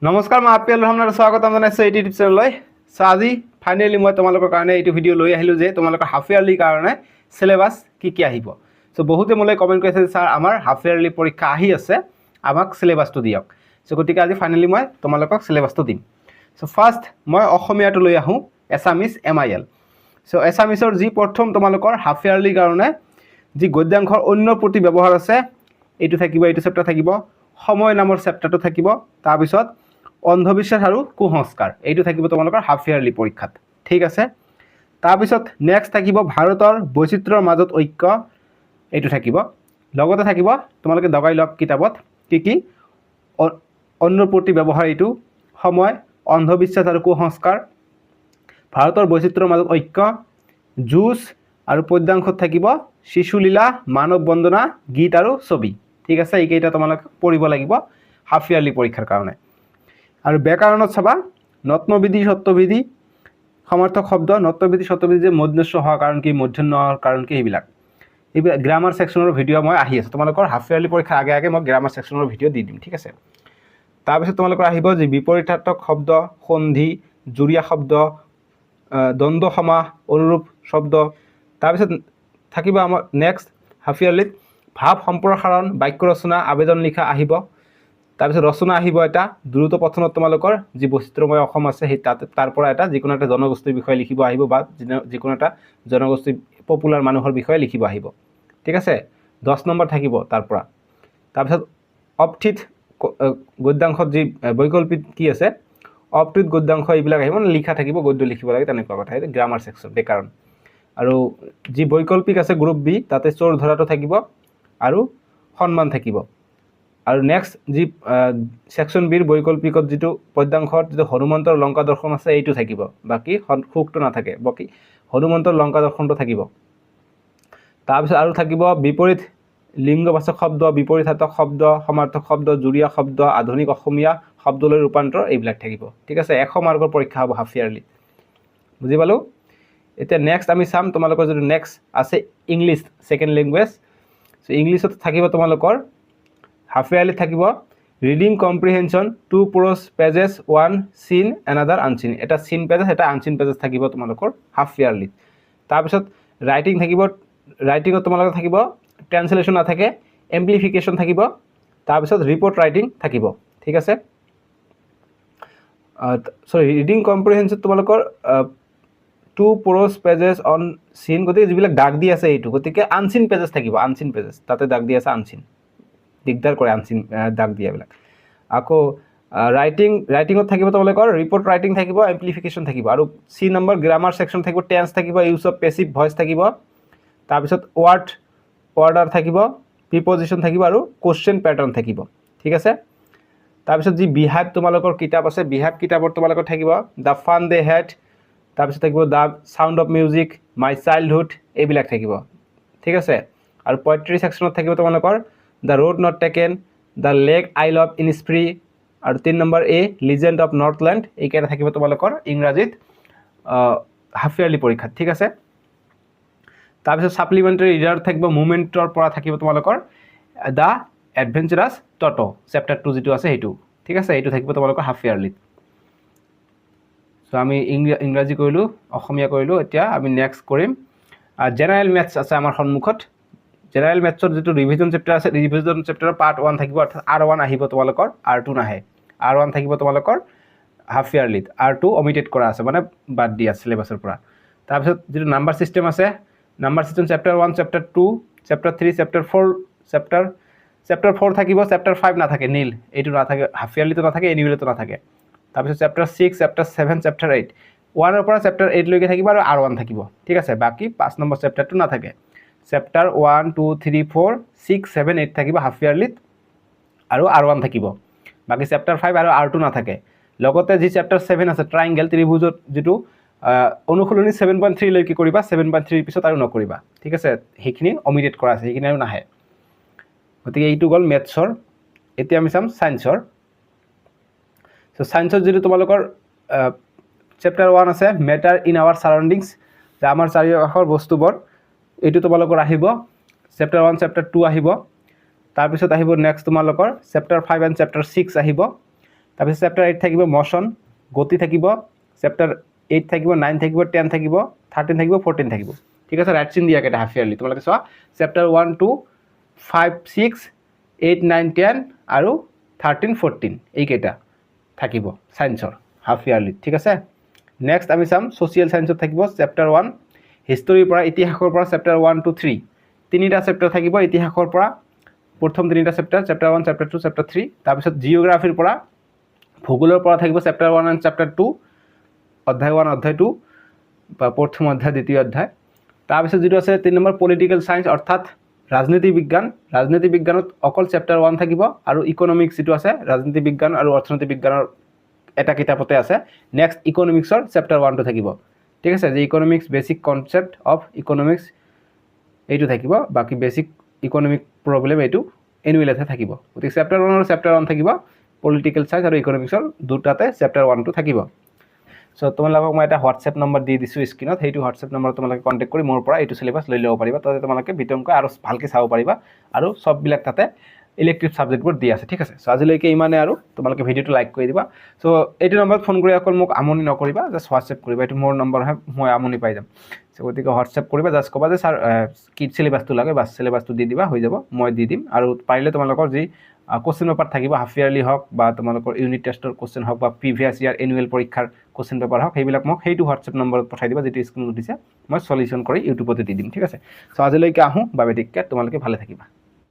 নমস্কাৰ মই আপিল ৰহমানৰ স্বাগতম জনাইছোঁ এইটো ইউটিউব চেনেললৈ। সো আজি ফাইনেলি মই তোমালোকৰ কাৰণে এইটো ভিডিঅ' লৈ আহিলোঁ যে তোমালোকৰ হাফ ইয়াৰলি কাৰণে সিলেবাস কি আহিব। সো বহুতে মোলৈ কমেণ্ট কৰিছে যে স্যাৰ আমাৰ হাফ ইয়াৰলি পৰীক্ষা আহি আছে, আমাক সিলেবাসটো দিয়ক। সো গতিকে আজি ফাইনেলি মই তোমালোকক সিলেবাসটো দিম। সো ফাৰ্ষ্ট মই অসমীয়াটো লৈ আহোঁ, এছামিজ MIL। সো এছামিজৰ যি প্ৰথম তোমালোকৰ হাফ ইয়াৰলি কাৰণে যি গদ্যাংশৰ অন্য প্ৰতি ব্যৱহাৰ আছে এইটো থাকিব, এইটো চেপ্টাৰ থাকিব। সময় নামৰ চেপ্টাৰটো থাকিব। তাৰপিছত অন্ধবিশ্বাস আৰু কুসংস্কাৰ এইটো থাকিব তোমালোকৰ হাফ ইয়াৰলি পৰীক্ষাত, ঠিক আছে। তাৰপিছত নেক্সট থাকিব ভাৰতৰ বৈচিত্ৰ্যৰ মাজত ঐক্য, এইটো থাকিব। লগতে থাকিব তোমালোকে দগাই লওক কিতাপত কি অন্যৰ প্ৰতি ব্যৱহাৰ, এইটো সময়, অন্ধবিশ্বাস আৰু কুসংস্কাৰ, ভাৰতৰ বৈচিত্ৰ্যৰ মাজত ঐক্য, যুঁজ আৰু পদ্যাংশত থাকিব শিশুলীলা, মানৱ বন্দনা, গীত আৰু ছবি, ঠিক আছে। এইকেইটা তোমালোকে পঢ়িব লাগিব হাফ ইয়াৰলি পৰীক্ষাৰ কাৰণে। আৰু ব্যাকৰণত চাবা নত্নবিধি, সত্যবিধি, সমাৰ্থক শব্দ, নত্নবিধি সত্যবিধি যে মধ্যস্ব হোৱাৰ কাৰণ কি, মূৰ্ধন্য হোৱাৰ কাৰণ কি, এইবিলাক গ্ৰামাৰ ছেকশ্যনৰ ভিডিঅ' মই আহি আছে। তোমালোকৰ হাফ ইয়াৰলি পৰীক্ষাৰ আগে আগে মই গ্ৰামাৰ ছেকশ্যনৰ ভিডিঅ' দি দিম, ঠিক আছে। তাৰপিছত তোমালোকৰ আহিব যে বিপৰীতাৰ্থক শব্দ, সন্ধি, জুৰীয়া শব্দ, দ্বন্দ্ব সমাস, অনুৰূপ শব্দ। তাৰপিছত থাকিব আমাৰ নেক্সট হাফ ইয়াৰলিত ভাৱ সম্প্ৰসাৰণ, বাক্য ৰচনা, আবেদন লিখা আহিব। তাৰপিছত ৰচনা আহিব এটা দ্ৰুত পঠনত তোমালোকৰ যি বৈচিত্ৰ্যময় অসম আছে সেই তাৰ পৰা এটা যিকোনো এটা জনগোষ্ঠীৰ বিষয়ে লিখিব আহিব, বা যিকোনো এটা জনগোষ্ঠী পপুলাৰ মানুহৰ বিষয়ে লিখিব আহিব, ঠিক আছে। 10 নম্বৰ থাকিব তাৰ পৰা। তাৰপিছত অপঠিত গদ্যাংশত যি বৈকল্পিক কি আছে, অপঠিত গদ্যাংশ এইবিলাক আহিব, মানে লিখা থাকিব, গদ্য লিখিব লাগে, তেনেকুৱা কথা। এইটো গ্ৰামাৰ ছেকশ্যন, ব্যাকৰণ। আৰু যি বৈকল্পিক আছে গ্ৰুপ বি, তাতে চোৰ ধৰাটো থাকিব আৰু সন্মান থাকিব। আৰু নেক্সট যি ছেকশ্যন বিৰ বৈকল্পিকত যিটো পদ্যাংশত যিটো হনুমন্তৰ লংকা দৰ্শন আছে এইটো থাকিব, বাকী সুখটো নাথাকে, বাকী হনুমন্তৰ লংকা দৰ্শনটো থাকিব। তাৰপিছত আৰু থাকিব বিপৰীত লিংগবাচক শব্দ, বিপৰীতাৰ্থক শব্দ, সমাৰ্থক শব্দ, জুৰীয়া শব্দ, আধুনিক অসমীয়া শব্দলৈ ৰূপান্তৰ, এইবিলাক থাকিব, ঠিক আছে। 100 মাৰ্কৰ পৰীক্ষা হ'ব হাফ ইয়াৰলি, বুজি পালোঁ। এতিয়া নেক্সট আমি চাম তোমালোকৰ যিটো নেক্সট আছে ইংলিছ ছেকেণ্ড লেংগুৱেজ। চ' ইংলিছত থাকিব তোমালোকৰ হাফ ইয়াৰলি থাকিব reading comprehension, 2 prose pages, 1 seen, another unseen। এটা চিন পেজেছ, এটা আনচিন পেজেছ থাকিব তোমালোকৰ হাফ ইয়াৰলিত। তাৰপিছত ৰাইটিং থাকিব, ৰাইটিঙত তোমালোকৰ থাকিব ট্ৰান্সলেশ্যন নাথাকে, এম্প্লিফিকেশ্যন থাকিব। তাৰপিছত ৰিপৰ্ট ৰাইটিং থাকিব, ঠিক আছে। চৰি ৰিডিং কম্প্ৰিহেনশ্যন তোমালোকৰ 2 prose pages on seen, গতিকে যিবিলাক দাগ দি আছে এইটো, গতিকে আনচিন পেজেছ থাকিব, আনচিন পেজেছ, তাতে দাগ দি আছে আনচিন, দিগদাৰ কৰে আনচিন দাগ দিয়াবিলাক। আকৌ ৰাইটিঙত থাকিব তোমালোকৰ ৰিপৰ্ট ৰাইটিং থাকিব, এম্প্লিফিকেশ্যন থাকিব। আৰু C নম্বৰ গ্ৰামাৰ ছেকশ্যন থাকিব, টেন্স থাকিব, ইউজ অফ পেছিভ ভইচ থাকিব। তাৰপিছত অৰ্ডাৰ থাকিব, প্ৰিপজিশ্যন থাকিব আৰু কুৱেশ্যন পেটাৰ্ণ থাকিব, ঠিক আছে। তাৰপিছত যি বিহাব তোমালোকৰ কিতাপ আছে, বিহাব কিতাপত তোমালোকৰ থাকিব দ্য ফান দে হেড, তাৰপিছত থাকিব the sound of music, my childhood, এইবিলাক থাকিব, ঠিক আছে। আৰু পয়েট্ৰি ছেকশ্যনত থাকিব তোমালোকৰ the road not taken, the lake আইল অফ ইনস্প্ৰি, আৰু 3 নম্বৰ লিজেণ্ড অফ নৰ্থলেণ্ড। এইকেইটা থাকিব তোমালোকৰ ইংৰাজীত হাফ ইয়াৰলি পৰীক্ষাত, ঠিক আছে। তাৰপিছত ছাপ্লিমেণ্টাৰী ৰিডাৰ থাকিব, মুভমেণ্টৰ পৰা থাকিব তোমালোকৰ দ্য এডভেঞ্চাৰাছ টটো, চেপ্টাৰ 2 যিটো আছে সেইটো, ঠিক আছে। এইটো থাকিব তোমালোকৰ হাফ ইয়াৰলিত। চ' আমি ইংৰাজী কৰিলোঁ, অসমীয়া কৰিলোঁ। এতিয়া আমি নেক্সট কৰিম জেনেৰেল মেথছ আছে আমাৰ সন্মুখত। জেনেৰেল মেথছৰ যিটো ৰিভিজন চেপ্টাৰ আছে, ৰিভিজন চেপ্টাৰৰ পাৰ্ট 1 থাকিব, অৰ্থাৎ R1 আহিব তোমালোকৰ, R2 নাহে। R1 থাকিব তোমালোকৰ হাফ ইয়াৰলিত, R2 অমিটেড কৰা আছে, মানে বাদ দিয়া চিলেবাছৰ পৰা। তাৰপিছত যিটো নাম্বাৰ ছিষ্টেম আছে, number system chapter 1, chapter 2, chapter 3, chapter 4, chapter 4 থাকিব, চেপ্টাৰ 5 নাথাকে, নীল, এইটো নাথাকে, হাফ ইয়াৰলিতো নাথাকে, এনুৱেলতো নাথাকে। তাৰপিছত চেপ্টাৰ 6, চেপ্টাৰ 7, চেপ্টাৰ 8, 1ৰ পৰা চেপ্টাৰ 8 লৈকে থাকিব, আৰু R1 থাকিব, ঠিক আছে। বাকী 5 নম্বৰ চেপ্টাৰটো নাথাকে। চেপ্টাৰ 1, 2, 3, 4, 6, 7, 8 থাকিব হাফ ইয়াৰলিত, আৰু R1 থাকিব। বাকী চেপ্টাৰ 5 আৰু R2 নাথাকে। লগতে যি চেপ্টাৰ 7 আছে ট্ৰাইংগেল, ত্ৰিভুজত যিটো অনুশীলনী 7.3 লৈকে কৰিবা, 7.3 পিছত আৰু নকৰিবা, ঠিক আছে। সেইখিনি অমিটেড কৰা আছে, সেইখিনি আৰু নাহে। গতিকে এইটো গ'ল মেথছৰ। এতিয়া আমি চাম ছায়েন্সৰ। চ' ছায়েন্সত যিটো তোমালোকৰ চেপ্টাৰ 1 আছে মেটাৰ ইন আৱাৰ ছাৰাউণ্ডিংছ, যে আমাৰ চাৰিওকাষৰ বস্তুবোৰ, এইটো তোমালোকৰ আহিব। চেপ্টাৰ 1, চেপ্টাৰ 2 আহিব। তাৰপিছত আহিব নেক্সট তোমালোকৰ চেপ্টাৰ 5 এণ্ড চেপ্টাৰ 6 আহিব। তাৰপিছত চেপ্টাৰ 8 থাকিব মশন গতি থাকিব চেপ্টাৰ 8 থাকিব 9 থাকিব 10 থাকিব 13 থাকিব 14 থাকিব ঠিক আছে ৰাইট চিন দিয়া কেইটা হাফ ইয়াৰলি তোমালোকে চোৱা চেপ্টাৰ 1 2 5 6 8 9 10 আৰু 13 14 এই কেইটা থাকিব সায়েন্সৰ হাফ ইয়াৰলি ঠিক আছে নেক্সট আমি চাম সোশিয়েল সায়েন্সত থাকিব চেপ্টাৰ 1 হিষ্টৰীৰ পৰা ইতিহাসৰ পৰা চেপ্টাৰ 1 2 3 তিনিটা চেপ্টাৰ থাকিব ইতিহাসৰ পৰা প্ৰথম তিনিটা চেপ্টাৰ চেপ্টাৰ 1 চেপ্টাৰ 2 চেপ্টাৰ 3 তাৰপিছত জিওগ্ৰাফিৰ পৰা ভূগোলৰ পৰা থাকিব চেপ্টাৰ 1 এণ্ড চেপ্টাৰ 2 অধ্যায় 1 অধ্যায় 2 বা প্ৰথম অধ্যায় দ্বিতীয় অধ্যায় তাৰপিছত যেটো আছে 3 নম্বৰ পলিটিক্যাল সায়েন্স অৰ্থাৎ ৰাজনীতি বিজ্ঞানত অকল চেপ্টাৰ 1 থাকিব আৰু ইকোনমিক্স যেটো আছে ৰাজনীতি বিজ্ঞান আৰু অৰ্থনীতি বিজ্ঞানৰ এটা কিতাপতে আছে নেক্সট ইকোনমিক্সৰ চেপ্টাৰ 1 টো থাকিব ঠিক আছে যে economics basic concept of economics এইটো থাকিব বাকি বেসিক ইকোনমিক প্ৰবলেম এইটো এনুৱেলতে থাকিব গতিকে চেপ্টাৰ 1 আৰু চেপ্টাৰ 1 থাকিব পলিটিক্যাল সায়েন্স আৰু ইকোনমিক্সৰ দুটাতে চেপ্টাৰ 1 টো থাকিব সো তোমালোকক মই এটা হোৱাটসঅ্যাপ নম্বৰ দি দিছো স্ক্ৰিনত হেইটো হোৱাটসঅ্যাপ নম্বৰ তোমালোকে কন্টাক্ট কৰি মোৰ পৰা এইটো সিলেবাস লৈ লব পাৰিবা তাতে তোমালোকে বিতংকৈ আৰু ভালকৈ চাব পাৰিবা আৰু সব বিলাক তাতে ইলেক্টিভ সাবজেক্টবোৰ দি আছে ঠিক আছে সো আজিলৈকে ইমানে আৰু তোমালোকে ভিডিওটো লাইক কৰি দিবা সো এইটো নম্বৰত ফোন কৰি অকল মোক আমনি নকৰিবা জাস্ট হোৱাটসঅ্যাপ কৰিবা এইটো মোৰ নম্বৰ হয় মই আমনি পাই যাম সো গতিকে হোৱাটসঅ্যাপ কৰিবা জাস্ট কবা যে স্যাৰ কি সিলেবাসটো লাগে বাস সিলেবাসটো দি দিবা হৈ যাব মই দি দিম আৰু পাৰিলে তোমালোকৰ যি কোশ্চেন পেপাৰ থাকিব হাফ ইয়াৰলি হক বা তোমালোকৰ ইউনিট টেষ্টৰ কোশ্চেন হক বা প্ৰিভিয়াস ইয়াৰ এনুৱেল পৰীক্ষাৰ কোশ্চেন পেপাৰ হক সেইবিলাক মোক হেইটো হোৱাটসঅ্যাপ নম্বৰত পঠাই দিবা যেটো স্ক্ৰিনত দিছে মই সলিউশন কৰি ইউটিউবতে দি দিম ঠিক আছে সো আজিলৈকে আহো বাবে টিকেট তোমালোকে ভালে থাকিবা